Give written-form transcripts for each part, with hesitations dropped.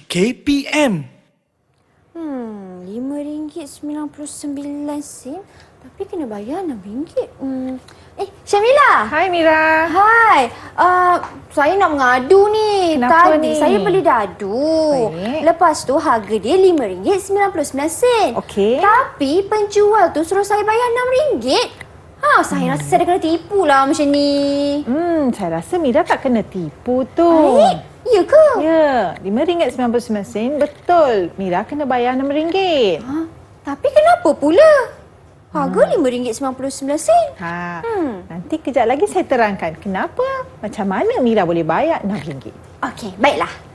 KPM. RM5.99 tapi kena bayar RM6. Syamila. Hai Mira. Hai. Saya nak mengadu ni. Kenapa Tadi ni? saya beli dadu. Baik. Lepas tu harga dia RM5.99. Okey. Tapi penjual tu suruh saya bayar RM6. Saya rasa saya dah kena tipu lah macam ni. Saya rasa Mira tak kena tipu tu. Baik. Ya ke? Ya, RM5.99 betul. Mira kena bayar RM6. Tapi kenapa pula? Harga RM5.99. Nanti kejap lagi saya terangkan kenapa, macam mana Mira boleh bayar RM6. Okey, baiklah.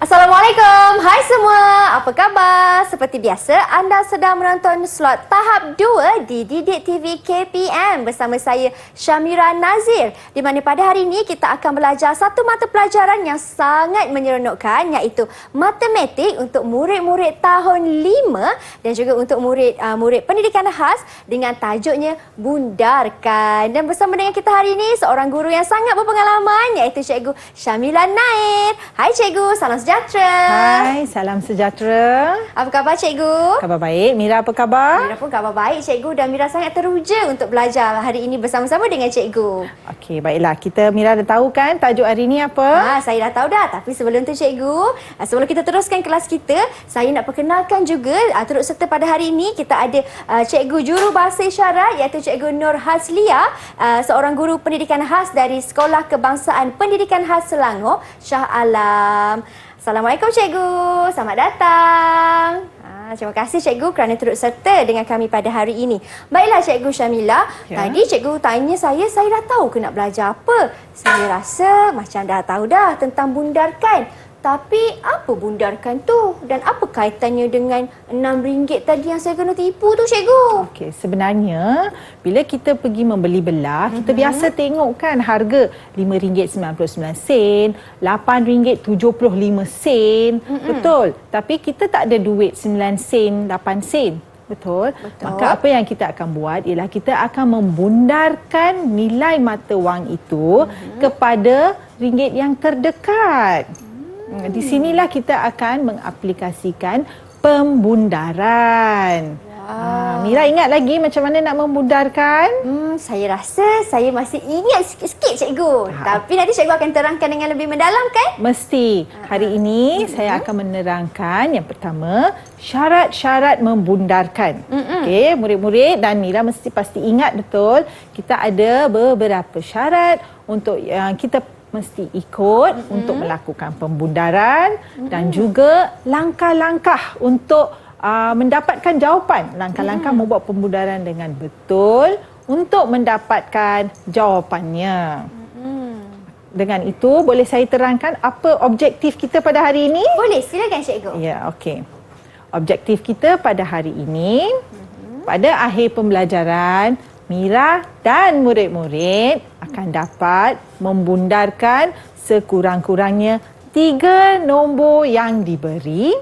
Assalamualaikum. Hai semua. Apa khabar? Seperti biasa, anda sedang menonton slot tahap 2 di Didik TV KPM bersama saya Syamira Nazir, di mana pada hari ini kita akan belajar satu mata pelajaran yang sangat menyeronokkan, iaitu matematik untuk murid-murid tahun 5 dan juga untuk murid pendidikan khas dengan tajuknya Bundarkan. Dan bersama dengan kita hari ini seorang guru yang sangat berpengalaman, iaitu Cikgu Syamila Nair. Hai Cikgu, salam sejahtera. Hai, salam sejahtera. Apa khabar Cikgu? Khabar baik. Mira apa khabar? Mira pun khabar baik Cikgu, dan Mira sangat teruja untuk belajar hari ini bersama-sama dengan Cikgu. Okey, baiklah. Mira dah tahu kan tajuk hari ini apa? Saya dah tahu dah. Tapi sebelum tu Cikgu, sebelum kita teruskan kelas kita, saya nak perkenalkan juga turut serta pada hari ini kita ada Cikgu Juru Bahasa Isyarat, iaitu Cikgu Nur Haslia, seorang guru pendidikan khas dari Sekolah Kebangsaan Pendidikan Khas Selangor, Shah Alam. Assalamualaikum Cikgu, selamat datang. Terima kasih Cikgu kerana turut serta dengan kami pada hari ini. Baiklah Cikgu Syamila, tadi Cikgu tanya saya dah tahu ke nak belajar apa. Saya rasa macam dah tahu dah tentang Bundarkan. Tapi apa Bundarkan tu? Dan apa kaitannya dengan RM6 tadi yang saya kena tipu tu Cikgu? Okey, sebenarnya bila kita pergi membeli belah, kita biasa tengok kan harga RM5.99, RM8.75. Betul. Tapi kita tak ada duit 9 sen, 8 sen. Betul. Maka apa yang kita akan buat ialah kita akan membundarkan nilai mata wang itu kepada ringgit yang terdekat. Di sinilah kita akan mengaplikasikan pembundaran. Mira ingat lagi macam mana nak membundarkan? Saya rasa saya masih ingat sikit-sikit Cikgu. Tapi nanti Cikgu akan terangkan dengan lebih mendalam kan? Mesti. Hari ini saya akan menerangkan yang pertama, syarat-syarat membundarkan. Okey, murid-murid dan Mira pasti ingat betul, kita ada beberapa syarat untuk yang kita mesti ikut untuk melakukan pembundaran dan juga langkah-langkah untuk mendapatkan jawapan. Langkah-langkah membuat pembundaran dengan betul untuk mendapatkan jawapannya. Dengan itu, boleh saya terangkan apa objektif kita pada hari ini? Boleh, silakan Cikgu. Ya, okey. Objektif kita pada hari ini, pada akhir pembelajaran, Mira dan murid-murid akan dapat membundarkan sekurang-kurangnya 3 nombor yang diberi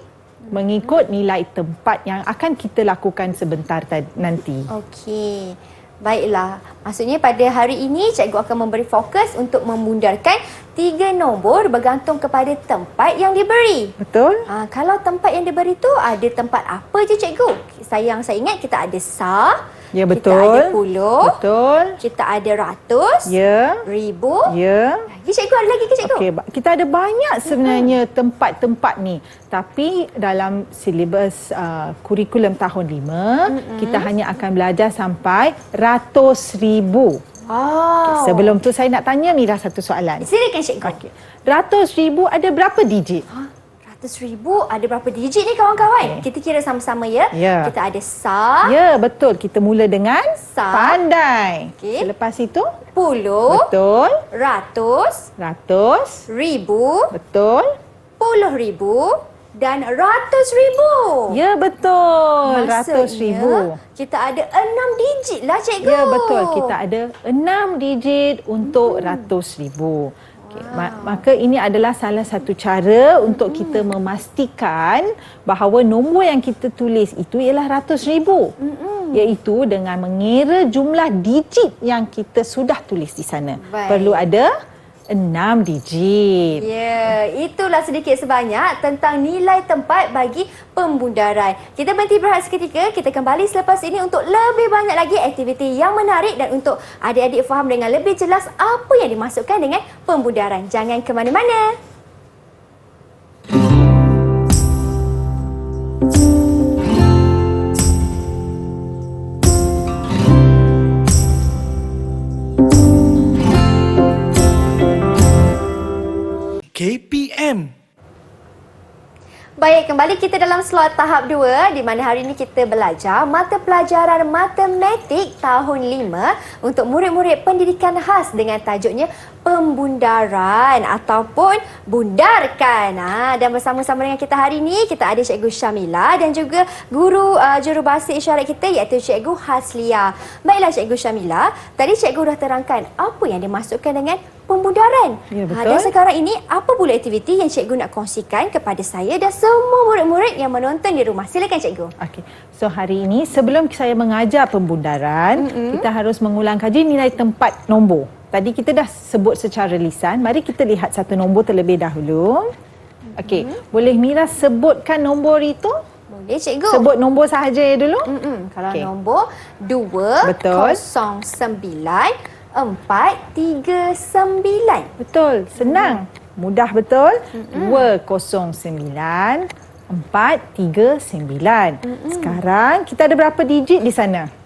mengikut nilai tempat yang akan kita lakukan sebentar nanti. Okey. Baiklah. Maksudnya pada hari ini Cikgu akan memberi fokus untuk membundarkan 3 nombor bergantung kepada tempat yang diberi. Betul? Kalau tempat yang diberi tu ada tempat apa je Cikgu? Saya ingat kita ada sah. Ya, betul. Kita ada puluh. Betul. Kita ada ratus. Ya. Ribu. Ya. Lagi Cikgu, ada lagi ke Cikgu? Okey, kita ada banyak sebenarnya tempat-tempat ni. Tapi dalam silibus kurikulum tahun 5, kita hanya akan belajar sampai ratus ribu. Okay, sebelum tu saya nak tanya Mira satu soalan. Silakan Cikgu. Okay. Ratus ribu ada berapa digit? RM100,000 ada berapa digit ni kawan-kawan? Okay. Kita kira sama-sama ya. Ya. Kita ada sah. Ya, betul. Kita mula dengan Sah. pandai. Okay. Selepas itu? Puluh. Betul. Ratus. Ratus. Ribu. Betul. 10,000. dan ratus ribu. Ya, betul. Ratus Maksudnya, ribu. kita ada 6 digit lah cikgu. Ya, betul. Kita ada 6 digit untuk ratus ribu. Okay. Maka ini adalah salah satu cara untuk kita memastikan bahawa nombor yang kita tulis itu ialah ratus ribu. Iaitu dengan mengira jumlah digit yang kita sudah tulis di sana. Baik. Perlu ada 6 digit. Ya, itulah sedikit sebanyak tentang nilai tempat bagi pembundaran. Kita berhenti berehat seketika, kita kembali selepas ini untuk lebih banyak lagi aktiviti yang menarik dan untuk adik-adik faham dengan lebih jelas apa yang dimaksudkan dengan pembundaran. Jangan ke mana-mana. KPM. Baik, kembali kita dalam slot tahap 2 di mana hari ini kita belajar mata pelajaran matematik tahun 5 untuk murid-murid pendidikan khas dengan tajuknya pembundaran ataupun bundarkan. Dan bersama-sama dengan kita hari ini kita ada Cikgu Syamila dan juga guru jurubahasa isyarat kita iaitu Cikgu Haslia. Baiklah Cikgu Syamila, tadi Cikgu dah terangkan apa yang dimaksudkan dengan pembundaran. Ya, betul. Dan sekarang ini apa pula aktiviti yang Cikgu nak kongsikan kepada saya dan semua murid-murid yang menonton di rumah? Silakan Cikgu. Okey. So hari ini sebelum saya mengajar pembundaran, kita harus mengulang kaji nilai tempat nombor. Tadi kita dah sebut secara lisan. Mari kita lihat satu nombor terlebih dahulu. Okey, boleh Mira sebutkan nombor itu? Boleh Cikgu. Sebut nombor sahaja dulu. Kalau Okey. nombor 2 Betul. 09 439. Betul, senang. Mudah betul. 209 439. Sekarang kita ada berapa digit di sana?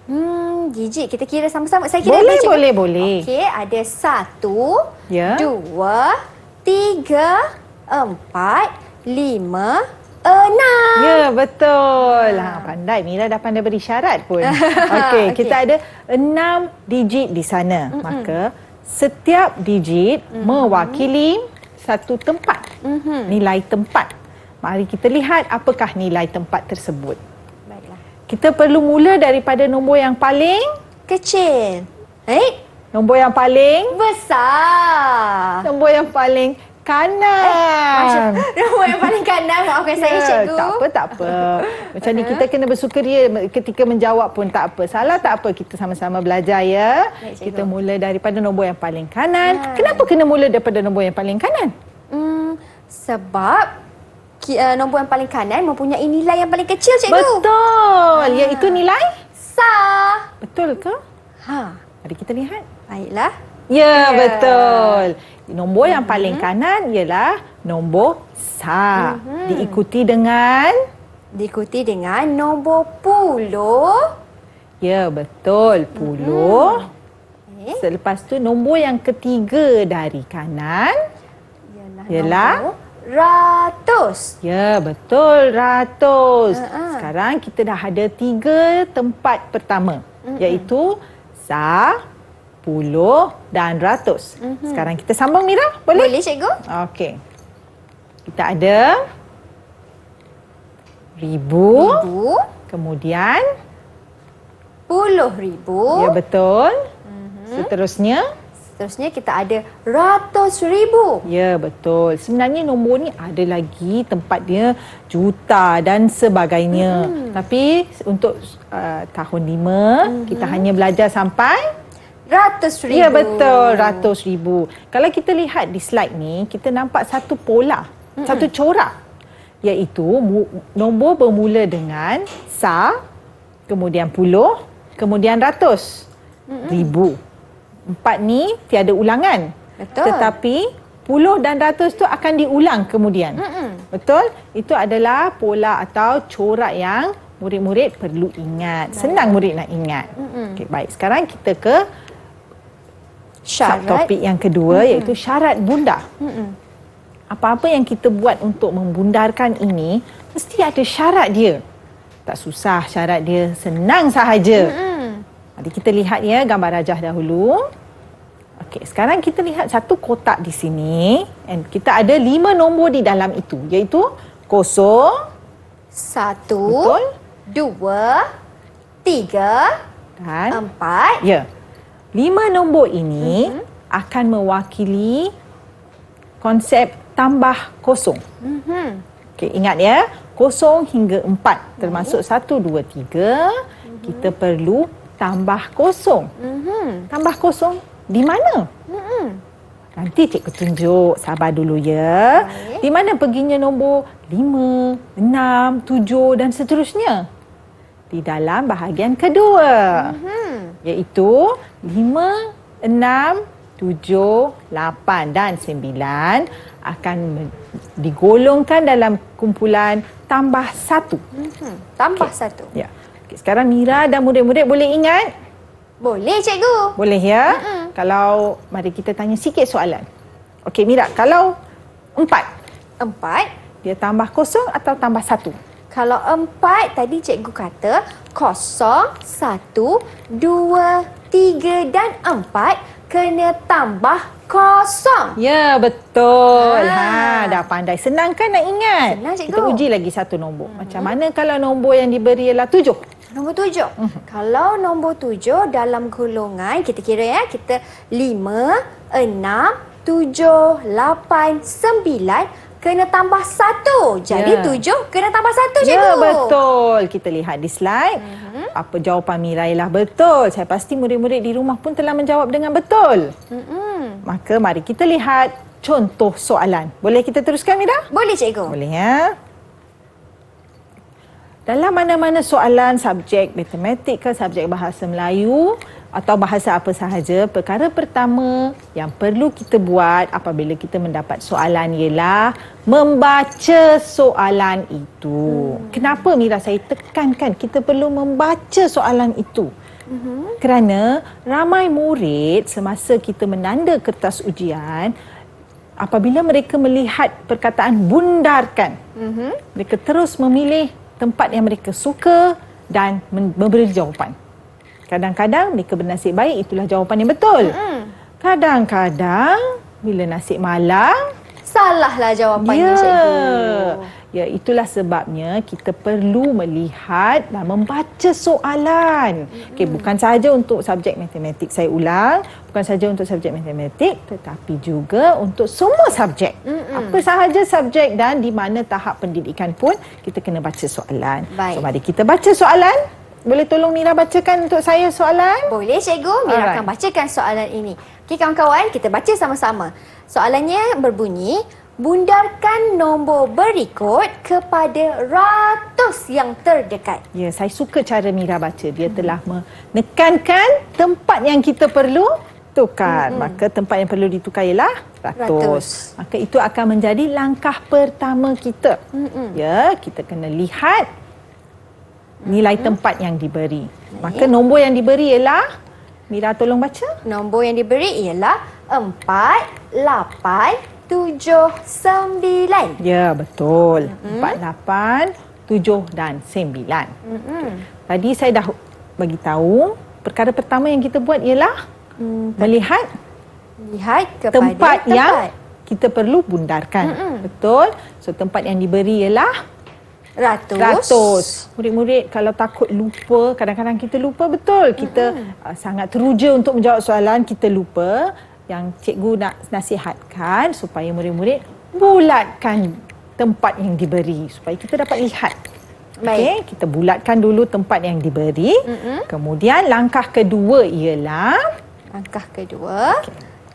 Digit kita kira sama-sama. Saya kira Boleh, Cikgu. boleh, boleh. Okey, ada 1, Ya. 2, 3, 4, 5, 6. Ya, betul. Pandai. Mira dah pandai beri syarat pun. Okey, kita ada 6 digit di sana. Maka setiap digit mewakili satu tempat. Nilai tempat. Mari kita lihat apakah nilai tempat tersebut. Baiklah. Kita perlu mula daripada nombor yang paling Kecil. nombor yang paling Besar. nombor yang paling kanan. Nombor yang paling kanan. Maafkan saya Cikgu. Tak apa. Macam ni kita kena bersukaria ketika menjawab pun tak apa. Salah tak apa, kita sama-sama belajar ya. Baik, Cikgu. Kita mula daripada nombor yang paling kanan. Kenapa kena mula daripada nombor yang paling kanan? Sebab nombor yang paling kanan mempunyai nilai yang paling kecil Cikgu. Betul. Iaitu nilai? Sah. Betul ke? Ha. Mari kita lihat. Baiklah. Ya, betul. Nombor yang paling kanan ialah nombor sa. Diikuti dengan? Diikuti dengan nombor puluh. Ya, betul. Puluh. Selepas tu nombor yang ketiga dari kanan ialah? Nombor ratus. Ya, betul. Ratus. Ha-ha. Sekarang kita dah ada 3 tempat pertama. Iaitu sa, puluh dan ratus. Sekarang kita sambung Mira, boleh? Boleh Cikgu? Okey. Kita ada ribu. Kemudian, Puluh ribu. ya betul. Seterusnya, Seterusnya kita ada ratus ribu. ya betul. Sebenarnya nombor ni ada lagi tempat dia juta dan sebagainya. Tapi untuk tahun 5 kita hanya belajar sampai Ratus ribu. ya betul, ratus ribu. Kalau kita lihat di slide ni, kita nampak satu pola, satu corak. Iaitu nombor bermula dengan sa, kemudian puluh, kemudian ratus. Ribu. 4 ni tiada ulangan. Betul. Tetapi puluh dan ratus tu akan diulang kemudian. Betul? Itu adalah pola atau corak yang murid-murid perlu ingat. Senang murid nak ingat. Okey, baik. Sekarang kita ke subtopik yang kedua iaitu syarat bundar. Apa-apa yang kita buat untuk membundarkan ini mesti ada syarat dia. Tak susah syarat dia, senang sahaja. Mari kita lihat ya gambar rajah dahulu. Okey, sekarang kita lihat satu kotak di sini and kita ada 5 nombor di dalam itu iaitu kosong, 1, betul, 2, 3, dan 4. ya. 5 nombor ini akan mewakili konsep tambah kosong. Okey, ingat ya, kosong hingga 4 termasuk 1, 2, 3, kita perlu tambah kosong. Tambah kosong di mana? Nanti cikgu tunjuk, sabar dulu ya. Baik. Di mana perginya nombor 5, 6, 7 dan seterusnya? Di dalam bahagian kedua. Iaitu 5, 6, 7, 8 dan 9 akan digolongkan dalam kumpulan tambah 1. Tambah 1. Ya. Okey, sekarang Mira dan murid-murid boleh ingat? Boleh cikgu. Boleh ya? Kalau mari kita tanya sikit soalan. Okey Mira, kalau 4, 4. dia tambah kosong atau tambah 1? Kalau 4 tadi cikgu kata 0, 1, 2, 3 dan 4 kena tambah kosong. Ya, betul. Dah pandai. Senang kan nak ingat? Senang, cikgu. Kita uji lagi satu nombor. Macam mana kalau nombor yang diberi ialah 7? Nombor 7. Kalau nombor 7 dalam golongan, kita kira ya, kita 5, 6, 7, 8, 9 kena tambah 1. Jadi Ya. 7 kena tambah 1 cikgu. Ya, betul. Kita lihat di slide. Apa jawapan Mira ialah betul. Saya pasti murid-murid di rumah pun telah menjawab dengan betul. Maka mari kita lihat contoh soalan. Boleh kita teruskan Mira? Boleh cikgu. Boleh ya. Dalam mana-mana soalan subjek matematik ke subjek bahasa Melayu atau bahasa apa sahaja, perkara pertama yang perlu kita buat apabila kita mendapat soalan ialah membaca soalan itu. Kenapa Mira saya tekankan kita perlu membaca soalan itu? Kerana ramai murid semasa kita menanda kertas ujian, apabila mereka melihat perkataan bundarkan, mereka terus memilih tempat yang mereka suka dan memberi jawapan. Kadang-kadang mereka bernasib baik, itulah jawapan yang betul. Kadang-kadang bila nasib malang, Salahlah jawapannya cikgu. Ya, itulah sebabnya kita perlu melihat dan membaca soalan. Okey, bukan sahaja untuk subjek matematik, saya ulang, bukan sahaja untuk subjek matematik tetapi juga untuk semua subjek. Apa sahaja subjek dan di mana tahap pendidikan pun kita kena baca soalan. Baik. So mari kita baca soalan. Boleh tolong Mira bacakan untuk saya soalan? Boleh cikgu, Mira Alright. akan bacakan soalan ini. Okey kawan-kawan, kita baca sama-sama. Soalannya berbunyi, bundarkan nombor berikut kepada ratus yang terdekat. Ya, saya suka cara Mira baca. Dia telah menekankan tempat yang kita perlu tukar. Maka tempat yang perlu ditukar ialah ratus. Maka itu akan menjadi langkah pertama kita. Ya, kita kena lihat nilai tempat yang diberi. Maka nombor yang diberi ialah, Mira tolong baca. Nombor yang diberi ialah 4, 8, 7, 9. Ya, betul. 4, 8, 7 dan 9. Tadi saya dah bagi tahu, perkara pertama yang kita buat ialah melihat Lihat kepada tempat yang kita perlu bundarkan. Betul? So tempat yang diberi ialah ratus. Murid-murid kalau takut lupa, kadang-kadang kita lupa betul. Kita sangat teruja untuk menjawab soalan, kita lupa. Yang cikgu nak nasihatkan supaya murid-murid bulatkan tempat yang diberi supaya kita dapat lihat. Okey, kita bulatkan dulu tempat yang diberi. Kemudian langkah kedua ialah Langkah kedua,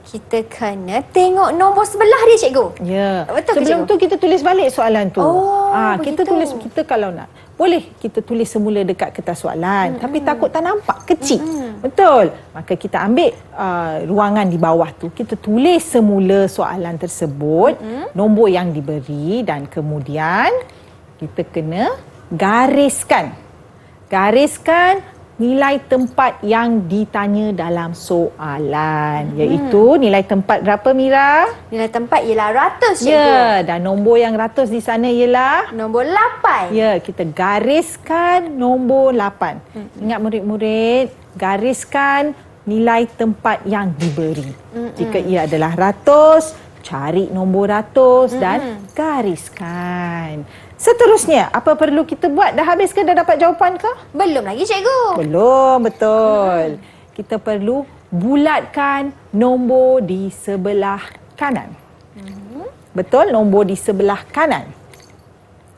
kita kena tengok nombor sebelah dia cikgu. ya. Betul ke, Sebelum cikgu? tu kita tulis balik soalan tu. Oh, kita begitu. tulis, kita kalau nak boleh kita tulis semula dekat kertas soalan, tapi takut tak nampak kecil. Betul. Maka kita ambil ruangan di bawah tu, kita tulis semula soalan tersebut, nombor yang diberi dan kemudian kita kena gariskan. Gariskan nilai tempat yang ditanya dalam soalan. Iaitu nilai tempat berapa Mira? Nilai tempat ialah ratus cikgu. Ya, dan nombor yang ratus di sana ialah? Nombor 8. Ya, kita gariskan nombor 8. Ingat murid-murid, gariskan nilai tempat yang diberi. Jika ia adalah ratus, cari nombor ratus dan gariskan. Seterusnya, apa perlu kita buat? Dah habis ke? Dah dapat jawapan ke? Belum lagi cikgu. Belum, betul. Kita perlu bulatkan nombor di sebelah kanan. Betul, nombor di sebelah kanan.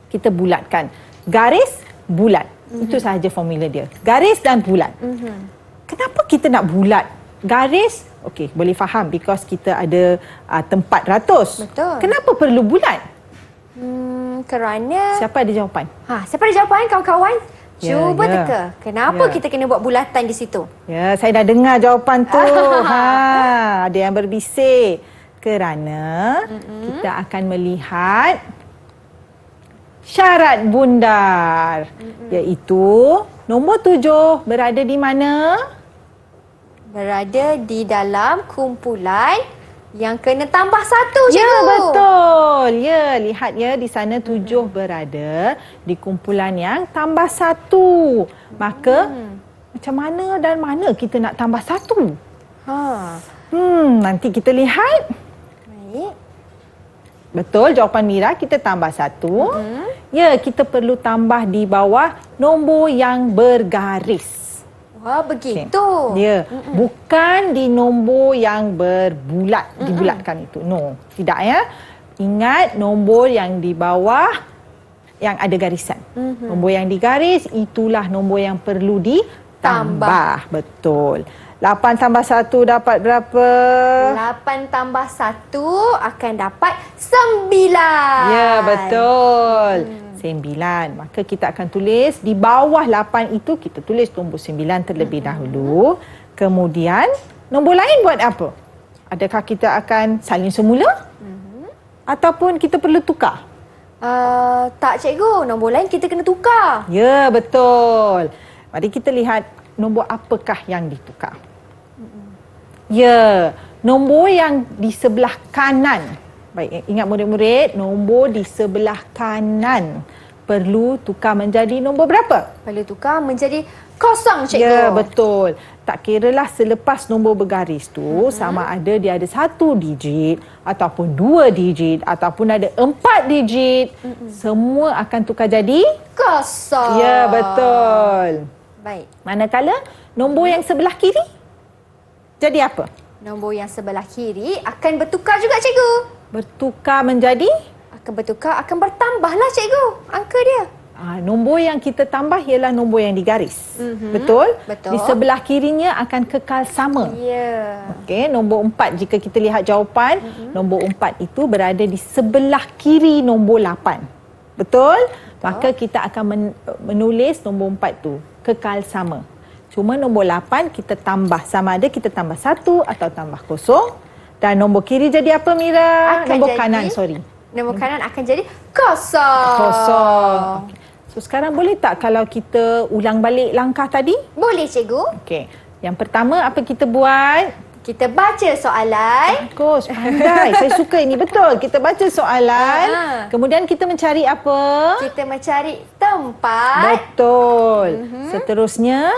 Kita bulatkan. Garis, bulat. Itu sahaja formula dia. Garis dan bulat. Kenapa kita nak bulat? Garis, okey, boleh faham because kita ada tempat ratus. Betul. Kenapa perlu bulat? Kerana... Siapa ada jawapan? Siapa ada jawapan kawan-kawan? Ya, Cuba ya. teka. Kenapa Ya. kita kena buat bulatan di situ? Ya, saya dah dengar jawapan tu. Ada yang berbisik. Kerana kita akan melihat syarat bundar. Iaitu nombor 7 berada di mana? Berada di dalam kumpulan yang kena tambah 1, cikgu. Ya, betul. Ya, lihat ya di sana 7 berada di kumpulan yang tambah 1. Maka macam mana dan mana kita nak tambah 1? Nanti kita lihat. Baik. Betul, jawapan Mira kita tambah 1. Ya, kita perlu tambah di bawah nombor yang bergaris. Wah, begitu. Ya, bukan di nombor yang berbulat, dibulatkan itu. No, tidak ya. Ingat nombor yang di bawah yang ada garisan. Nombor yang digaris itulah nombor yang perlu ditambah. Betul. 8 tambah 1 dapat berapa? 8 tambah 1 akan dapat 9. Ya, betul. 9. Maka kita akan tulis di bawah 8 itu kita tulis nombor 9 terlebih dahulu. Kemudian nombor lain buat apa? Adakah kita akan salin semula? Ataupun kita perlu tukar? Tak, cikgu. Nombor lain kita kena tukar. Ya, betul. Mari kita lihat nombor apakah yang ditukar. Ya, nombor yang di sebelah kanan. Baik, ingat murid-murid, nombor di sebelah kanan perlu tukar menjadi nombor berapa? Perlu tukar menjadi 0, cikgu. Ya, betul. Tak kiralah selepas nombor bergaris tu sama ada dia ada 1 digit ataupun 2 digit ataupun ada 4 digit, semua akan tukar jadi 0. Ya, betul. Baik. Manakala nombor yang sebelah kiri jadi apa? Nombor yang sebelah kiri akan bertukar juga, cikgu. Bertukar menjadi Akan bertambahlah, cikgu, angka dia. nombor yang kita tambah ialah nombor yang digaris. Betul? Betul. Di sebelah kirinya akan kekal sama. Ya. Okey, nombor 4 jika kita lihat jawapan, nombor 4 itu berada di sebelah kiri nombor 8. Betul? Maka kita akan menulis nombor 4 tu kekal sama. Cuma nombor 8 kita tambah, sama ada kita tambah 1 atau tambah 0. Dan nombor kiri jadi apa, Mira? Nombor kanan, sorry. Nombor kanan akan jadi 0. 0. Okay. So sekarang boleh tak kalau kita ulang balik langkah tadi? Boleh, cikgu. Okey. Yang pertama apa kita buat? Kita baca soalan. Bagus, pandai. Saya suka ini, betul. Kita baca soalan. Kemudian kita mencari apa? Kita mencari tempat. Betul. Seterusnya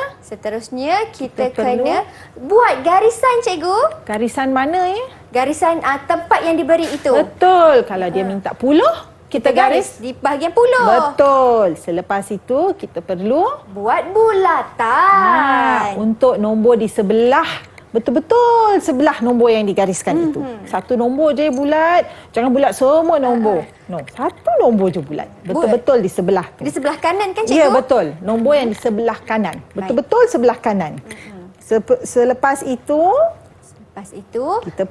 kita Kita kena buat garisan, cikgu. garisan mana ya? Garisan tempat yang diberi itu. Betul. Kalau dia minta puluh, kita garis. di bahagian puluh. Betul. Selepas itu kita perlu Buat bulatan. untuk nombor di sebelah, betul-betul sebelah nombor yang digariskan itu. Satu nombor je bulat. Jangan bulat semua nombor. No, satu nombor je bulat. Betul-betul di sebelah tu. Di sebelah kanan kan, cikgu? Ya, betul. Nombor yang di sebelah kanan. Betul-betul sebelah kanan. Selepas itu, Lepas itu, kita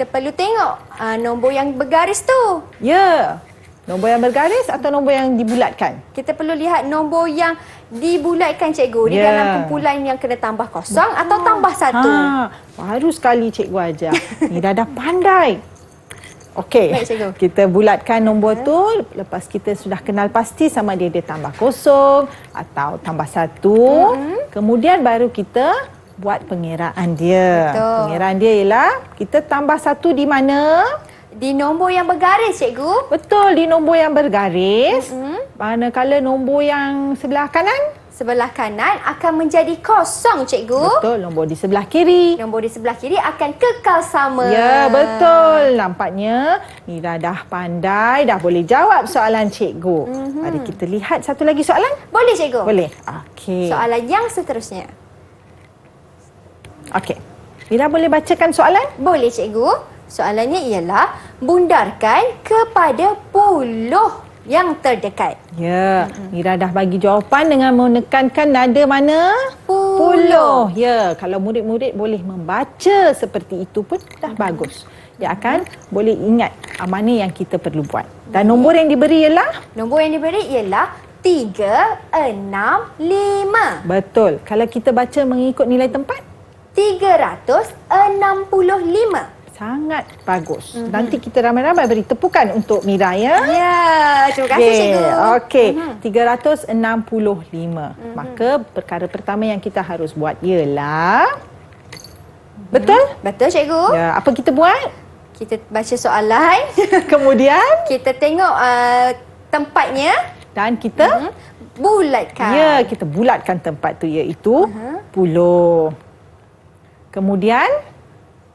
perlu tengok nombor yang bergaris tu. ya, nombor yang bergaris atau nombor yang dibulatkan? Kita perlu lihat nombor yang dibulatkan, cikgu. Di Ya. dalam kumpulan yang kena tambah 0 atau tambah 1. Baru sekali cikgu ajar. Ni dah pandai. Okey, Baik, cikgu. kita bulatkan nombor tu. Lepas kita sudah kenal pasti sama dia tambah 0 atau tambah 1. Kemudian baru kita buat pengiraan dia. Betul. Pengiraan dia ialah kita tambah 1 di mana? Di nombor yang bergaris, cikgu. Betul, di nombor yang bergaris. Manakala nombor yang sebelah kanan? sebelah kanan akan menjadi kosong, cikgu. Betul, nombor di sebelah kiri. Nombor di sebelah kiri akan kekal sama. Ya, betul. Nampaknya Mira dah pandai, dah boleh jawab soalan cikgu. Mari kita lihat satu lagi soalan. Boleh, cikgu? Boleh. Okey. Soalan yang seterusnya. Okey. Mira boleh bacakan soalan? Boleh, cikgu. Soalannya ialah bundarkan kepada puluh yang terdekat. Ya, Mira dah bagi jawapan dengan menekankan nada mana? Puluh. Ya, kalau murid-murid boleh membaca seperti itu pun dah bagus. Dia akan boleh ingat mana yang kita perlu buat. Dan nombor yang diberi ialah? Nombor yang diberi ialah 3, 6, 5. Betul. Kalau kita baca mengikut nilai tempat? 365. Sangat bagus. Nanti kita ramai-ramai beri tepukan untuk Mira ya. Ya, terima kasih, cikgu. Okey, 365. Maka perkara pertama yang kita harus buat ialah betul? Betul, cikgu. Ya, apa kita buat? Kita baca soalan. Kemudian Kita tengok tempatnya. dan kita Bulatkan. ya, kita bulatkan tempat tu iaitu puluh. Kemudian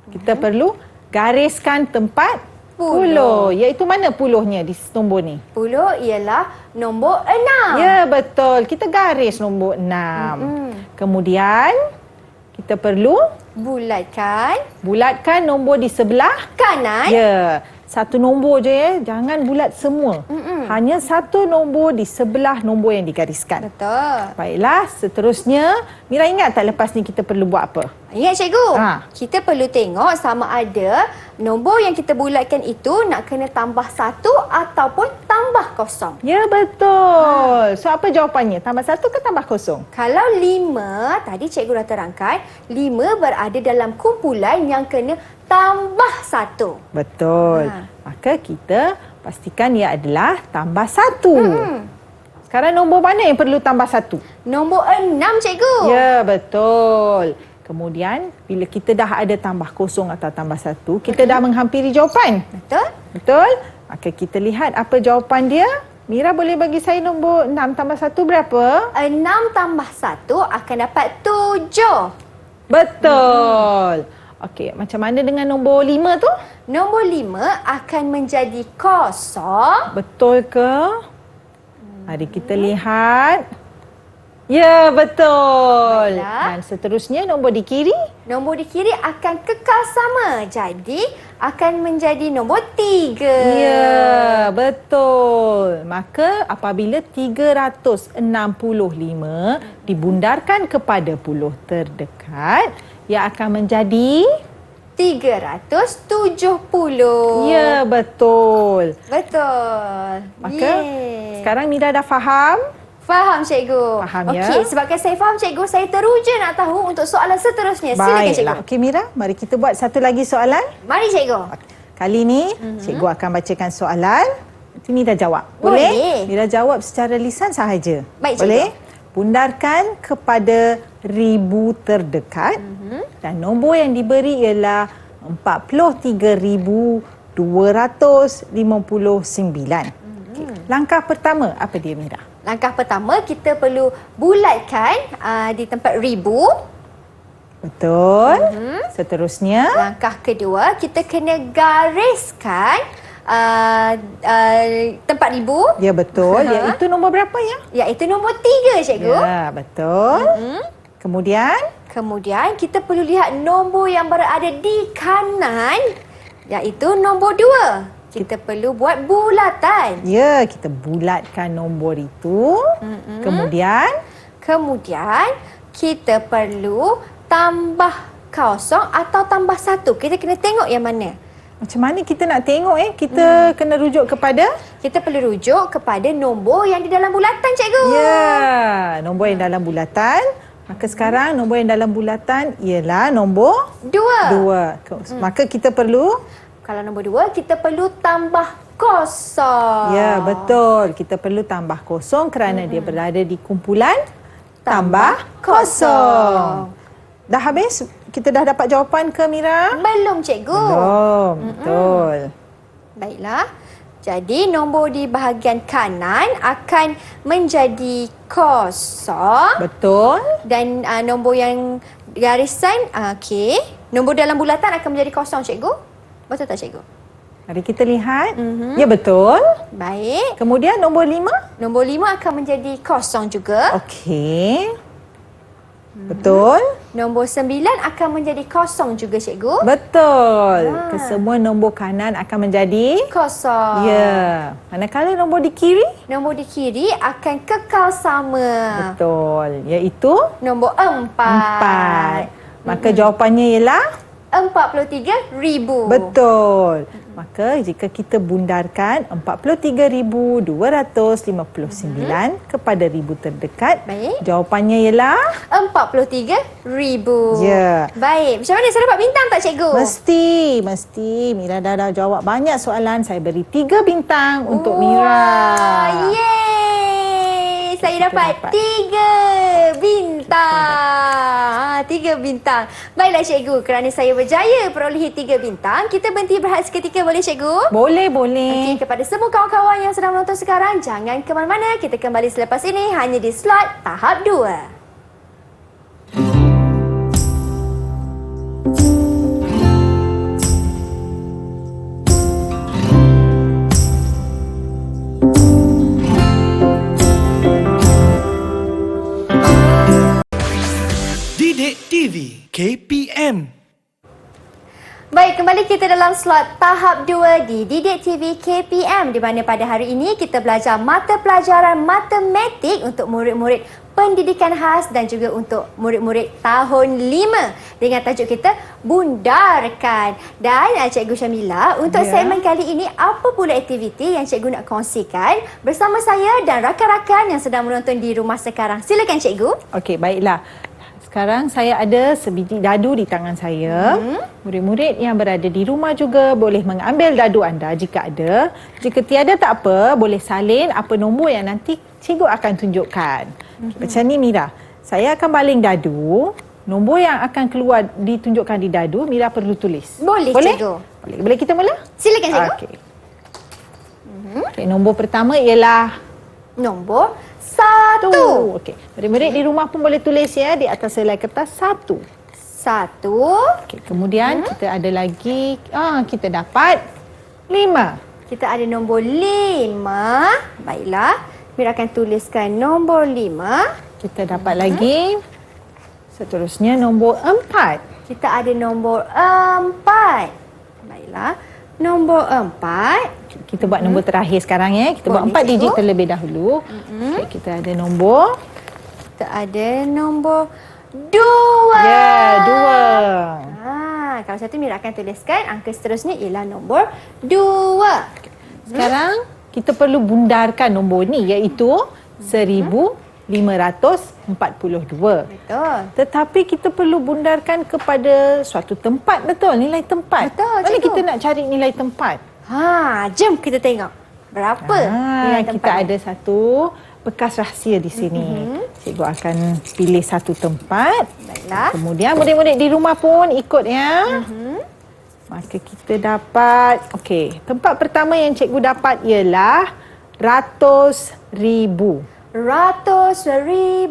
kita perlu gariskan tempat puluh. Iaitu mana puluhnya di nombor ni? Puluh ialah nombor 6. Ya, betul. Kita garis nombor 6. Kemudian kita perlu bulatkan nombor di sebelah kanan. ya. Satu nombor je ya. Jangan bulat semua. Hanya satu nombor di sebelah nombor yang digariskan. Betul. Baiklah, seterusnya Mira ingat tak lepas ni kita perlu buat apa? Ingat, cikgu. Ha. Kita perlu tengok sama ada nombor yang kita bulatkan itu nak kena tambah 1 ataupun tambah kosong. Ya, betul. So, apa jawapannya? Tambah 1 ke tambah kosong? Kalau 5, tadi cikgu dah terangkan, 5 berada dalam kumpulan yang kena tambah 1. Betul. Maka kita pastikan ia adalah tambah 1. Sekarang nombor mana yang perlu tambah 1? Nombor 6, cikgu. Ya, betul. Kemudian, bila kita dah ada tambah kosong atau tambah 1, kita dah menghampiri jawapan. Betul? Betul? Maka kita lihat apa jawapan dia. Mira boleh bagi saya nombor 6 tambah 1 berapa? 6 tambah 1 akan dapat 7. Betul. Okey, macam mana dengan nombor 5 tu? Nombor 5 akan menjadi kosong. Betul ke? Mari kita lihat. Ya, betul. Baiklah. Dan seterusnya nombor di kiri? Nombor di kiri akan kekal sama. Jadi, akan menjadi nombor 3. Ya, betul. Maka apabila 365 dibundarkan kepada puluh terdekat, ia akan menjadi 370. ya, betul. Betul. Maka sekarang Mira dah faham? Faham, cikgu. Faham, ya? Okey, sebabkan saya faham, cikgu, saya teruja nak tahu untuk soalan seterusnya. Silakan, cikgu. Baiklah. Okey, Mira, mari kita buat satu lagi soalan. Mari, cikgu. Kali ni cikgu akan bacakan soalan. Nanti Mira jawab. Boleh. Mira jawab secara lisan sahaja. Baik, cikgu. Boleh? Bundarkan kepada 1000 terdekat dan nombor yang diberi ialah 43,259. Okey. Langkah pertama apa dia, Mira? Langkah pertama, kita perlu bulatkan di tempat ribu. Betul. Seterusnya Langkah kedua, kita kena gariskan tempat ribu. ya, betul. Iaitu nombor berapa ya? Iaitu nombor 3, cikgu. Ya, betul. Kemudian Kemudian, kita perlu lihat nombor yang berada di kanan, iaitu nombor 2. Kita perlu buat bulatan. ya, kita bulatkan nombor itu. Kemudian Kita perlu tambah kosong atau tambah 1. Kita kena tengok yang mana. macam mana kita nak tengok kita kena rujuk kepada Kita perlu rujuk kepada nombor yang di dalam bulatan, cikgu. ya, nombor yang dalam bulatan. Maka sekarang nombor yang dalam bulatan ialah nombor 2. 2. Maka kita perlu Kalau nombor 2, kita perlu tambah kosong. ya, betul. Kita perlu tambah kosong kerana dia berada di kumpulan tambah kosong. Dah habis? Kita dah dapat jawapan ke, Mira? Belum, cikgu. Belum. Betul. Baiklah. Jadi nombor di bahagian kanan akan menjadi kosong. Betul. Dan nombor yang garisan, okey. Nombor dalam bulatan akan menjadi kosong, cikgu. Betul tak, cikgu? Mari kita lihat. Ya, betul. Baik. Kemudian nombor 5. Nombor 5 akan menjadi kosong juga. Okey. Betul. Nombor 9 akan menjadi kosong juga, cikgu. Betul. Kesemua nombor kanan akan menjadi Kosong. ya. Manakala nombor di kiri? Nombor di kiri akan kekal sama. Betul. Iaitu Nombor 4. 4. Maka jawapannya ialah 43,000. betul. Maka jika kita bundarkan 43,259 kepada ribu terdekat, Baik. jawapannya ialah 43,000. Ya. Baik. Macam mana, saya dapat bintang tak, cikgu? mesti. Mira dah jawab banyak soalan. Saya beri 3 bintang untuk Wah, Mira. Yeay! Saya Kita dapat dapat 3 bintang. 3 bintang. Baiklah, cikgu. Kerana saya berjaya perolehi 3 bintang, kita berhenti berehat seketika, boleh, cikgu? Boleh. Okey, kepada semua kawan-kawan yang sedang menonton sekarang, jangan ke mana-mana. Kita kembali selepas ini hanya di slot tahap 2. Didik TV KPM. Baik, kembali kita dalam slot tahap 2 di Didik TV KPM, di mana pada hari ini kita belajar mata pelajaran matematik untuk murid-murid pendidikan khas dan juga untuk murid-murid tahun 5 dengan tajuk kita bundarkan. Dan Cikgu Syamila, untuk segmen kali ini apa pula aktiviti yang cikgu nak kongsikan bersama saya dan rakan-rakan yang sedang menonton di rumah sekarang? Silakan, cikgu. Okey, baiklah. Sekarang saya ada sebiji dadu di tangan saya. Murid-murid yang berada di rumah juga boleh mengambil dadu anda jika ada. Jika tiada tak apa, boleh salin apa nombor yang nanti cikgu akan tunjukkan. Macam ni, Mira. Saya akan baling dadu. Nombor yang akan keluar ditunjukkan di dadu, Mira perlu tulis. Boleh, cikgu. Boleh kita mula? Silakan, cikgu. Okey. Okey, nombor pertama ialah Nombor 1. Okey. Murid-murid di rumah pun boleh tulis ya di atas helai kertas 1. 1. Okey, kemudian kita ada lagi kita dapat 5. Kita ada nombor 5. Baiklah. Mira akan tuliskan nombor 5. Kita dapat lagi seterusnya nombor 4. Kita ada nombor 4. Baiklah. Nombor 4. Kita buat nombor terakhir sekarang ya. Kita buat Boleh, 4 digit cikgu. terlebih dahulu. Okey, kita ada nombor Kita ada nombor 2. ya, 2. Kalau satu Mira akan tuliskan angka seterusnya ialah nombor 2. Sekarang kita perlu bundarkan nombor ni iaitu 1542. Betul. Tetapi kita perlu bundarkan kepada suatu tempat, betul? Nilai tempat. Betul, Mana cikgu. kita nak cari nilai tempat? Jom kita tengok. Berapa nilai tempat kita ni? ada satu bekas rahsia di sini. Cikgu akan pilih satu tempat. Baiklah. Kemudian murid-murid di rumah pun ikut ya. Maka kita dapat, okey, tempat pertama yang cikgu dapat ialah ratus ribu. 100,000.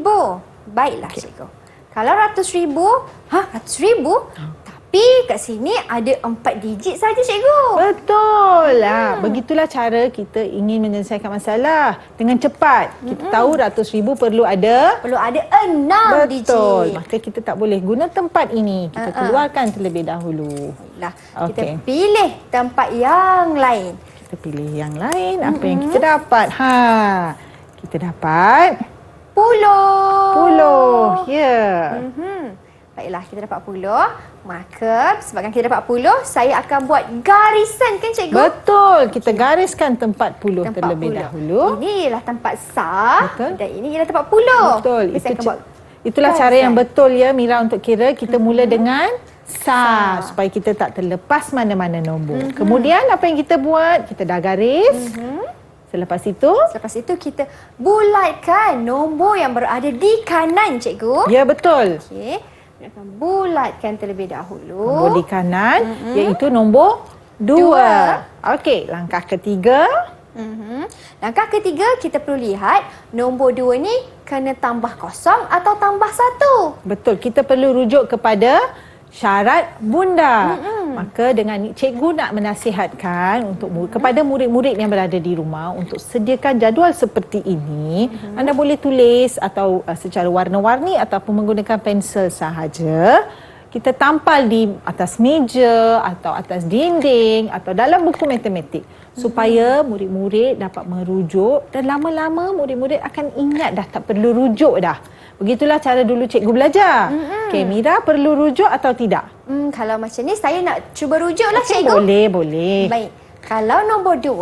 Baiklah, cikgu. Kalau 100,000, 100,000? Tapi kat sini ada 4 digit saja, cikgu. Betul lah. Begitulah cara kita ingin menyelesaikan masalah dengan cepat. Kita tahu 100,000 perlu ada. Perlu ada 6 digit. Betul. Maka kita tak boleh guna tempat ini. Kita keluarkan terlebih dahulu. Baiklah. Kita Okey. pilih tempat yang lain. Kita pilih yang lain. Apa yang kita dapat? Kita dapat 10. Ya. Baiklah, kita dapat 10. Maka sebabkan kita dapat 10, saya akan buat garisan, kan, cikgu? Betul. Kita gariskan tempat 10 Tempat terlebih 10. dahulu. Ini ialah tempat sah. Betul. Dan ini ialah tempat 10. Betul. Saya akan buat Itulah cara garisan. yang betul ya Mira untuk kira. Kita mula dengan sah supaya kita tak terlepas mana-mana nombor. Kemudian apa yang kita buat? Kita dah garis. Selepas itu, Selepas itu kita bulatkan nombor yang berada di kanan, cikgu. ya betul. Okey. Kita akan bulatkan terlebih dahulu. Nombor di kanan iaitu nombor 2. Okey, langkah ketiga. Langkah ketiga, kita perlu lihat nombor 2 ni kena tambah kosong atau tambah 1. Betul, kita perlu rujuk kepada syarat bundar. Maka dengan cikgu nak menasihatkan untuk kepada murid-murid yang berada di rumah untuk sediakan jadual seperti ini, anda boleh tulis atau secara warna-warni ataupun menggunakan pensel sahaja. Kita tampal di atas meja atau atas dinding atau dalam buku matematik supaya murid-murid dapat merujuk dan lama-lama murid-murid akan ingat dah, tak perlu rujuk dah. Begitulah cara dulu cikgu belajar. Okey, Mira perlu rujuk atau tidak? Kalau macam ni saya nak cuba rujuklah cikgu. Boleh. Baik. Kalau nombor 2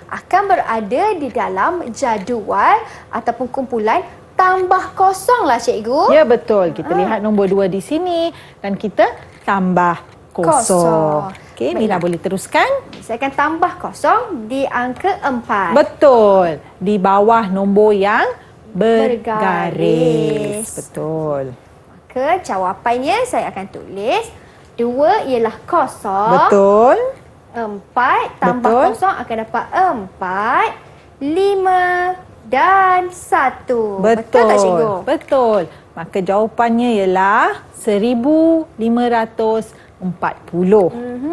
akan berada di dalam jadual ataupun kumpulan tambah kosong lah cikgu. Ya, betul. Kita lihat nombor 2 di sini dan kita tambah kosong. Okey, Mira boleh teruskan. Saya akan tambah kosong di angka 4. Betul. Di bawah nombor yang bergaris. Betul. Maka jawapannya saya akan tulis 2 ialah kosong. Betul. 4 tambah Betul. kosong akan dapat 4, 5 dan 1. Betul tak cikgu? Betul. Maka jawapannya ialah 1540.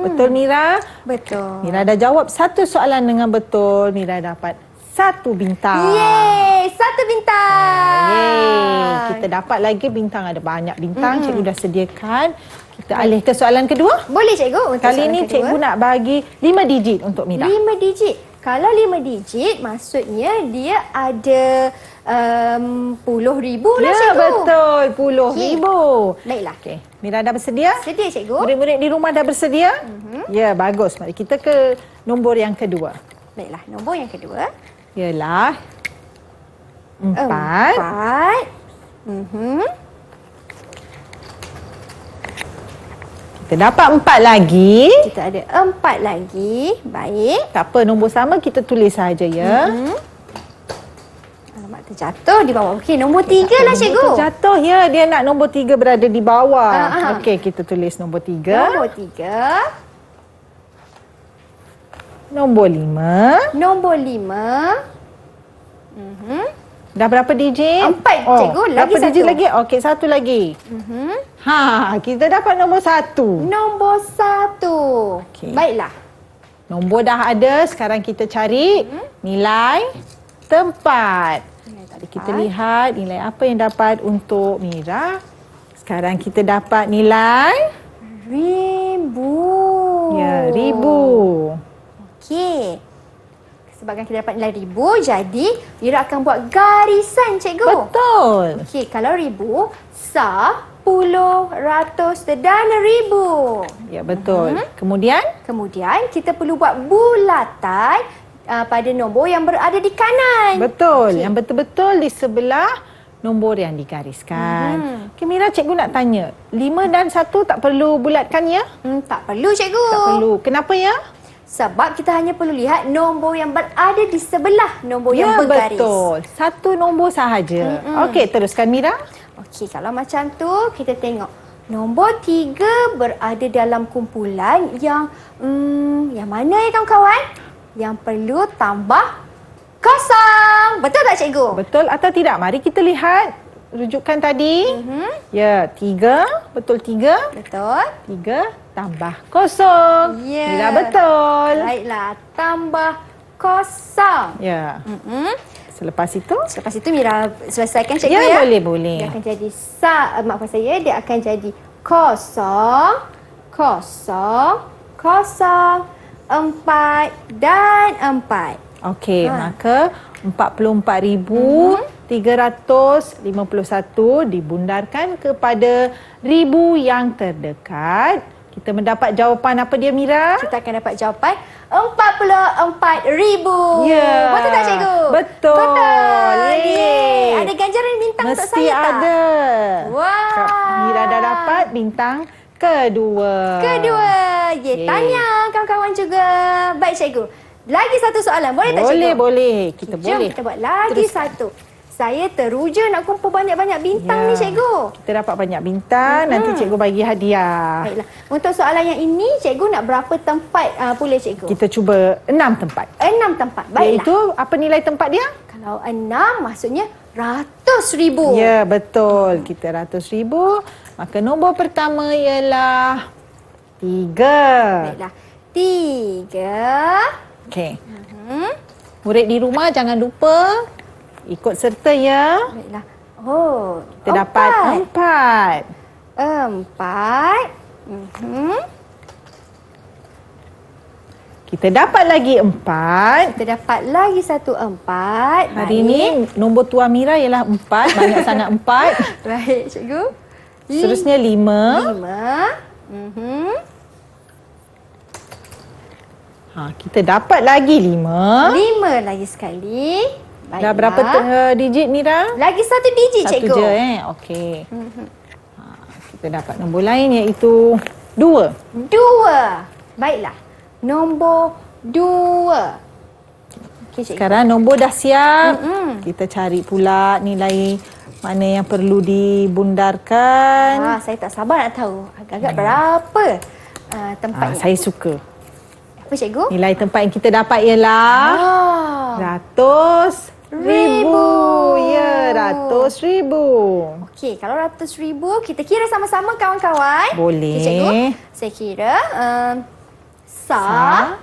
Betul Mira? Betul. Mira dah jawab satu soalan dengan betul. Mira dapat 1 bintang. Yeay, 1 bintang. Yeay. Kita dapat lagi bintang, ada banyak bintang. Cikgu dah sediakan. Kita alih ke soalan kedua. Boleh cikgu. Untuk Kali soalan ini kedua. cikgu nak bagi 5 digit untuk Mira. 5 digit. Kalau 5 digit maksudnya dia ada puluh ribu lah Ya, cikgu. betul. Puluh ribu. Baiklah. Okey. Mira dah bersedia? Sedia cikgu. Murid-murid di rumah dah bersedia? Ya, bagus. Mari kita ke nombor yang kedua. Baiklah, nombor yang kedua. Ialah 4. 4. Kita dapat 4 lagi. Kita ada 4 lagi. Baik. Tak apa, nombor sama kita tulis saja ya. Alamak, terjatuh di bawah. Okey, nombor 3 lah cikgu. Jatuh ya, dia nak nombor 3 berada di bawah. Ah. Okey, kita tulis nombor 3. Nombor 3. Nombor 5. Nombor 5. Dah berapa digit? 4, cikgu. Lagi berapa digit 1. lagi? Okey, 1 lagi. Kita dapat nombor 1. Nombor 1. Okey. Baiklah. Nombor dah ada, sekarang kita cari nilai tempat. Tadi kita lihat nilai apa yang dapat untuk Mira. Sekarang kita dapat nilai 1000. ya, 1000. Okey. Sebabkan kita dapat nilai 1000, jadi Mira akan buat garisan cikgu. Betul. Okey, kalau 1000, sah, puluh, ratus dan 1000. Ya, betul. Kemudian Kemudian kita perlu buat bulatan pada nombor yang berada di kanan. betul. Okey. Yang betul-betul di sebelah nombor yang digariskan. Okey, Mira, cikgu nak tanya. 5 dan 1 tak perlu bulatkan ya? Tak perlu cikgu. Tak perlu. Kenapa ya? Sebab kita hanya perlu lihat nombor yang berada di sebelah nombor yang bergaris. Betul. Satu nombor sahaja. Okey, teruskan Mira. Okey, kalau macam tu kita tengok. Nombor 3 berada dalam kumpulan yang mana ya kawan-kawan? Yang perlu tambah kosong. Betul tak cikgu? Betul atau tidak? Mari kita lihat rujukan tadi. Ya, 3. Betul 3. Betul. 3 tambah kosong. Ya. Mira betul. Baiklah, tambah kosong. Ya. Selepas itu? Selepas itu Mira selesaikan cikgu Ya, ya. boleh. Dia akan jadi maafkan saya, dia akan jadi kosong, kosong, kosong, 4 dan 4. Okey, maka 44,351 dibundarkan kepada ribu yang terdekat. Kita mendapat jawapan apa dia Mira? Kita akan dapat jawapan 44,000. Ya. Betul tak cikgu? Betul. Betul. Yeay. Ada ganjaran bintang untuk Mesti saya tak? ada. Wah. Mira dah dapat bintang kedua. Ye, tanya kawan-kawan juga. Baik cikgu. Lagi satu soalan. Boleh tak cikgu? Boleh. Kita Jom boleh. kita buat lagi Teruskan. satu. Saya teruja nak kumpul banyak-banyak bintang ni cikgu. Kita dapat banyak bintang, nanti cikgu bagi hadiah. Baiklah. Untuk soalan yang ini, cikgu nak berapa tempat pula cikgu? Kita cuba 6 tempat. 6 tempat. Baiklah. Iaitu apa nilai tempat dia? Kalau 6 maksudnya ratus ribu. Ya, betul. Kita 100,000. Maka nombor pertama ialah 3. Baiklah. 3. Okey. Murid di rumah jangan lupa ikut serta ya. Baiklah. Oh, Kita dapat 4. 4. Kita dapat lagi 4. Kita dapat lagi satu 4. Hari ini nombor Tuan Mira ialah 4. Banyak sangat 4. Baik, cikgu. Seterusnya 5. 5. Kita dapat lagi 5. 5 lagi sekali. Baiklah. Dah berapa digit Mira? Lagi satu digit, cikgu. Satu je Okey. Kita dapat nombor lain iaitu 2. 2. Baiklah. Nombor 2. Okey, cikgu. Sekarang nombor dah siap. Kita cari pula nilai mana yang perlu dibundarkan. Saya tak sabar nak tahu. Agak-agak berapa tempatnya. Saya suka. Apa, cikgu? Nilai tempat yang kita dapat ialah 100,000. Ya, 100,000. Okey, kalau 100,000 kita kira sama-sama kawan-kawan. Boleh. Okey, cikgu. Saya kira 10,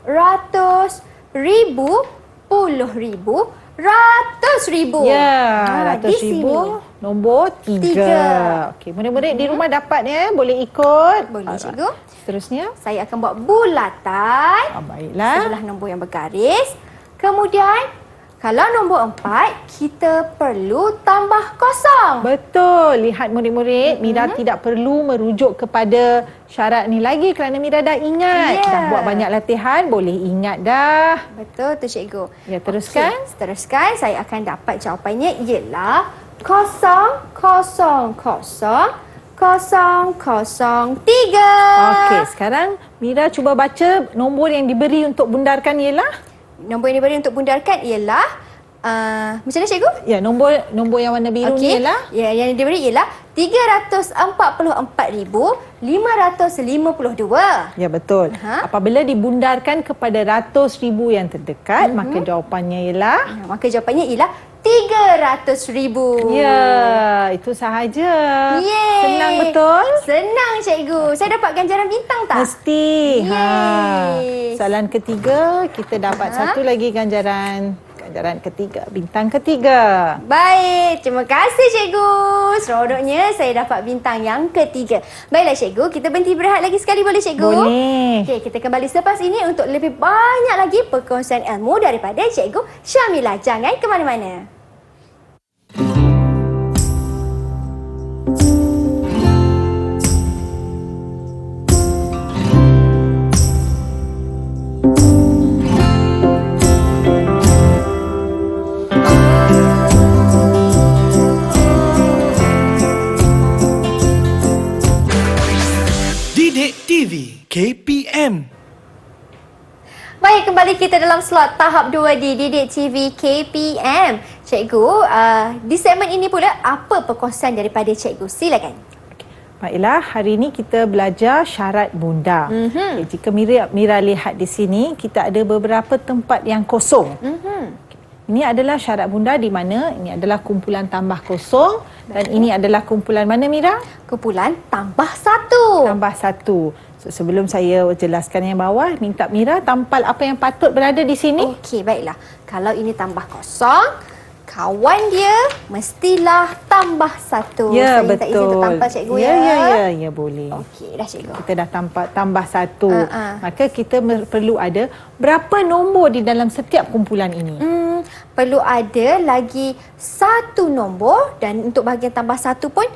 ratus, ribu, puluh ribu, ratus ribu. Ya, di 100,000. sini. Nombor 3. Okey, murid-murid di rumah dapat boleh ikut. Boleh, cikgu. Seterusnya. Saya akan buat bulatan Baiklah. sebelah nombor yang bergaris. Kemudian, kalau nombor 4, kita perlu tambah kosong. Betul. Lihat murid-murid, Mira tidak perlu merujuk kepada syarat ni lagi kerana Mira dah ingat. Ya. Dah buat banyak latihan, boleh ingat dah. Betul tu, cikgu. Ya, teruskan. Okey, teruskan. Saya akan dapat jawapannya ialah 0,0,0,3. Okey, sekarang Mira cuba baca nombor yang diberi untuk bundarkan ialah? Nombor yang diberi untuk bundarkan ialah macam mana, cikgu? Ya, nombor yang warna biru ni ialah? Ya, yang diberi ialah 344,552. Ya, betul. Apabila dibundarkan kepada 100,000 yang terdekat, maka jawapannya ialah? Maka jawapannya ialah 300,000. Ya, itu sahaja. Yeay. Senang betul? Senang, cikgu. Saya dapat ganjaran bintang tak? Mesti. Yeay. Soalan ketiga, kita dapat satu lagi ganjaran. Ganjaran ketiga, bintang ketiga. Baik, terima kasih cikgu. Seronoknya saya dapat bintang yang ketiga. Baiklah cikgu, kita berhenti berehat lagi sekali boleh cikgu? Boleh. Okey, kita kembali selepas ini untuk lebih banyak lagi perkongsian ilmu daripada cikgu Syamila. Jangan ke mana-mana. Didik TV KPM. Baik, kembali kita dalam slot tahap 2 di Didik TV KPM. Cikgu, di segmen ini pula apa perkongsian daripada cikgu? Silakan. Baiklah, hari ini kita belajar syarat bundar. Okay, jika Mira lihat di sini, kita ada beberapa tempat yang kosong. Ini adalah syarat bundar di mana ini adalah kumpulan tambah kosong dan ini adalah kumpulan mana Mira? Kumpulan tambah satu. Tambah satu. So, sebelum saya jelaskan yang bawah, minta Mira tampal apa yang patut berada di sini. Okey, baiklah. Kalau ini tambah kosong, kawan dia mestilah tambah satu. Ya, Saya minta izin untuk betul. tampal cikgu Ya, boleh. Okey, dah cikgu. Kita dah tambah satu. Maka kita perlu ada berapa nombor di dalam setiap kumpulan ini? Perlu ada lagi satu nombor dan untuk bahagian tambah satu pun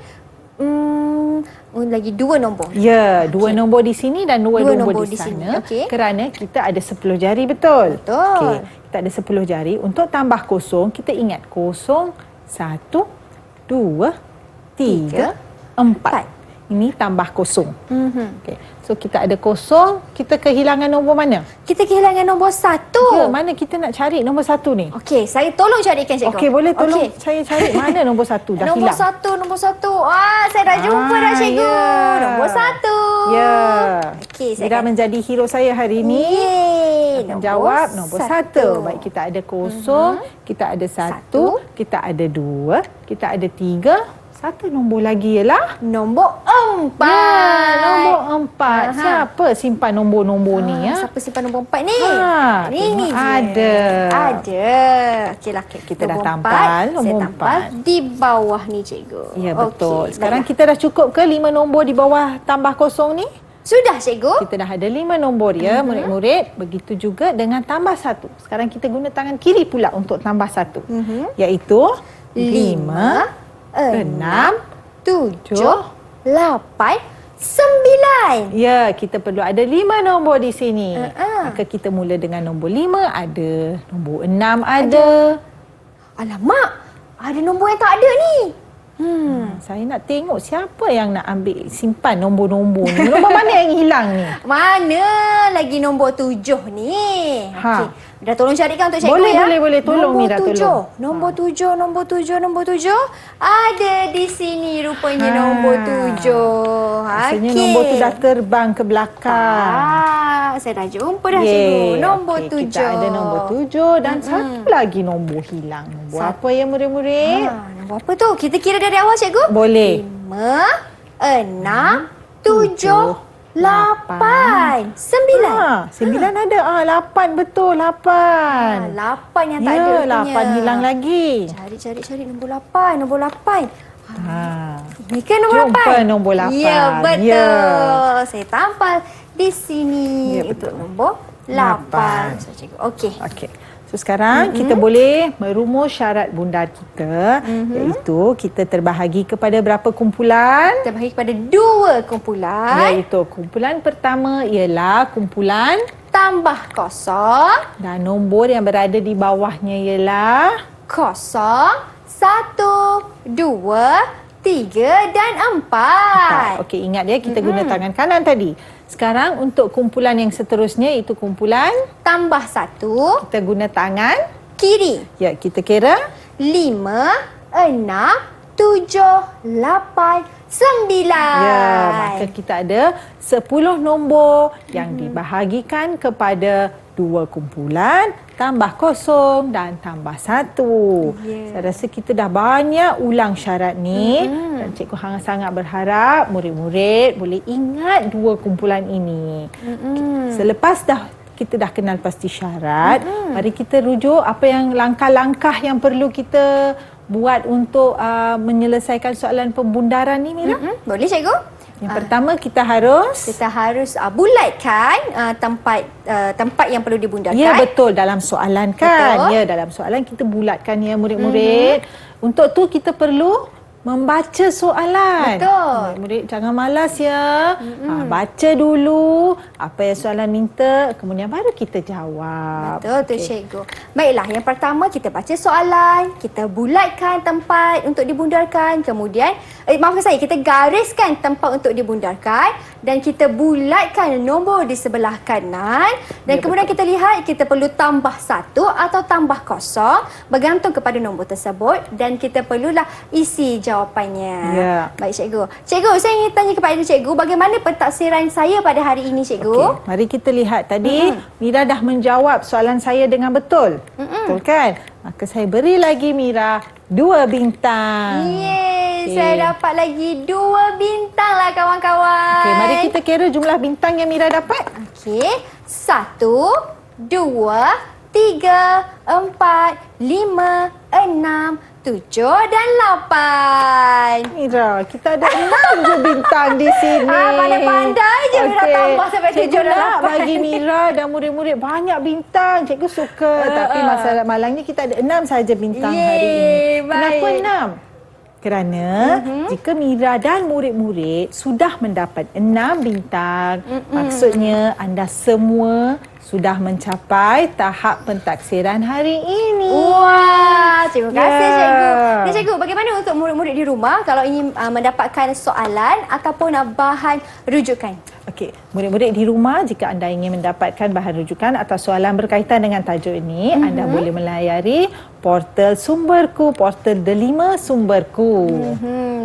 lagi dua nombor. Ya, dua nombor di sini dan dua nombor di Sini. sana. Okey. Kerana kita ada 10 jari, betul? Betul. Okey, kita ada 10 jari. Untuk tambah kosong, kita ingat kosong, 1, 2, 3, 4. ini tambah kosong. Okey. So kita ada kosong, kita kehilangan nombor mana? Kita kehilangan nombor 1. Ya, mana kita nak cari nombor 1 ni? Okey, saya tolong carikan cikgu. Okey, boleh tolong saya cari mana nombor 1 dah Nombor hilang. nombor satu. Saya dah jumpa dah cikgu. Ya. Nombor 1. Ya. Okey, saya Mira menjadi hero saya hari ini. Yeay, Menjawab nombor 1. Baik, kita ada kosong, kita ada 1, kita ada 2, kita ada 3. Satu nombor lagi ialah Nombor 4. nombor 4. Siapa simpan nombor-nombor ni ya? Siapa simpan nombor 4 ni? Ni je. ada. Ada. Okeylah. Kita dah Nombor tampal saya nombor tampal 4. di bawah ni cikgu. Ya, betul. Okey, Sekarang baiklah. kita dah cukup ke 5 nombor di bawah tambah kosong ni? Sudah cikgu. Kita dah ada 5 nombor ya, murid-murid. Begitu juga dengan tambah 1. Sekarang kita guna tangan kiri pula untuk tambah 1. Iaitu 5, 6, 7, 8, 9. Ya, kita perlu ada 5 nombor di sini. Maka kita mula dengan nombor 5 ada, nombor 6 ada. Alamak, ada nombor yang tak ada ni. Saya nak tengok siapa yang nak ambil simpan nombor-nombor ni. Nombor mana yang hilang ni? Mana lagi nombor 7 ni? Ha. Okey. Dah tolong carikan untuk cikgu Boleh, ya. boleh. Tolong, Mira, tolong. Nombor 7. Nombor 7. Ada di sini rupanya nombor 7. Rasanya nombor tu dah terbang ke belakang. Saya dah jumpa dah cikgu. Nombor 7. Kita ada nombor 7 dan satu lagi nombor hilang. Nombor apa ya murid-murid? Nombor apa tu? Kita kira dari awal cikgu? Boleh. 5, 6, 7, 8, 9. 9 ada. 8 betul. 8. 8 yang tak ada rupanya. 8 hilang lagi. Cari nombor 8. Nombor 8. Ini kan nombor Jumpa 8? nombor 8. Ya, betul. Ya. Saya tampal di sini untuk nombor 8. So, cikgu. Okey. Okey. So sekarang kita boleh merumus syarat bundar kita, iaitu kita terbahagi kepada berapa kumpulan? Kita bagi kepada 2 kumpulan. Iaitu kumpulan pertama ialah kumpulan Tambah kosong. dan nombor yang berada di bawahnya ialah 0, 1, 2, 3 dan 4. Okey, ingat ya kita guna tangan kanan tadi. Sekarang untuk kumpulan yang seterusnya itu kumpulan Tambah 1 kita guna tangan kiri. ya, kita kira 5, 6, 7, 8, 9. ya, maka kita ada 10 nombor yang dibahagikan kepada 2 kumpulan, tambah kosong dan tambah 1. Saya rasa kita dah banyak ulang syarat ni dan cikgu sangat berharap murid-murid boleh ingat 2 kumpulan ini. Selepas kita dah kenal pasti syarat, mari kita rujuk apa yang langkah-langkah yang perlu kita buat untuk menyelesaikan soalan pembundaran ni, Mira. Boleh cikgu? Yang pertama kita harus Bulatkan tempat yang perlu dibundarkan. ya, betul, dalam soalan kan. Betul. Ya, dalam soalan kita bulatkan ya murid-murid. Untuk tu kita perlu membaca soalan. Betul. Murid jangan malas ya. Baca dulu apa yang soalan minta, kemudian baru kita jawab. Betul tu cikgu. Baiklah, yang pertama kita baca soalan, kita bulatkan tempat untuk dibundarkan, kemudian maafkan saya, kita gariskan tempat untuk dibundarkan dan kita bulatkan nombor di sebelah kanan dan kemudian kita lihat kita perlu tambah 1 atau tambah kosong bergantung kepada nombor tersebut dan kita perlulah isi jawapannya. Ya. Baik cikgu. Cikgu, saya ingin tanya kepada cikgu bagaimana pentaksiran saya pada hari ini cikgu? Okey, mari kita lihat tadi Mira dah menjawab soalan saya dengan betul. Betul kan? Maka saya beri lagi Mira 2 bintang. Yeay, saya dapat lagi 2 bintang lah kawan-kawan. Okey, mari kita kira jumlah bintang yang Mira dapat. Okey, 1, 2, 3, 4, 5, 6, 7 dan 8. Mira, kita ada 6 je bintang di sini. Pandai-pandai je Mira tambah sampai 7 Cikgu dan nak 8. bagi Mira dan murid-murid banyak bintang. Cikgu suka. Tapi masalah malangnya kita ada 6 saja bintang hari ini. Yeay, baik. Kenapa 6? Kerana jika Mira dan murid-murid sudah mendapat 6 bintang, maksudnya anda semua sudah mencapai tahap pentaksiran hari ini. Wah, terima kasih Ya. cikgu. Ni cikgu, bagaimana untuk murid-murid di rumah kalau ingin mendapatkan soalan ataupun bahan rujukan? Okey, murid-murid di rumah, jika anda ingin mendapatkan bahan rujukan atau soalan berkaitan dengan tajuk ini, anda boleh melayari portal Sumberku, portal Delima Sumberku.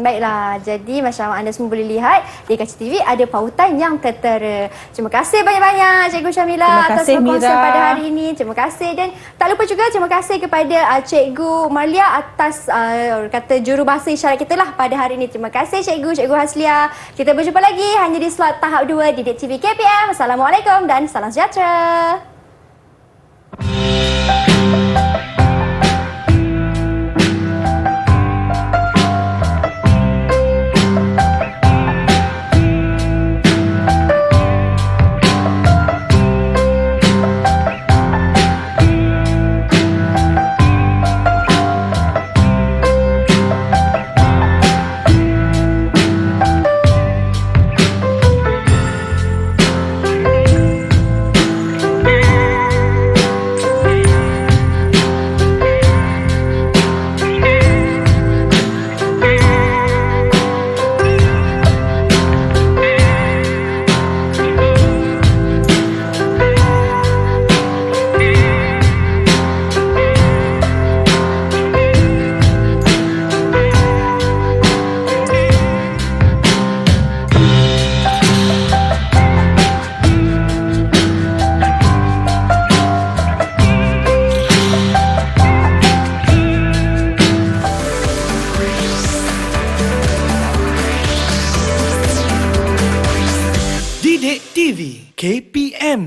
Baiklah, jadi macam anda semua boleh lihat di Kaca TV ada pautan yang tertera. Terima kasih banyak-banyak Cikgu Syamila Terima atas kasih, perkongsian Mira. pada hari ini. Terima kasih dan tak lupa juga terima kasih kepada Cikgu Marlia atas kata jurubahasa isyarat kita lah pada hari ini. Terima kasih Cikgu Haslia. Kita berjumpa lagi hanya di slot tahap 2 di Didik TV KPM. Assalamualaikum dan salam sejahtera. Didik TV KPM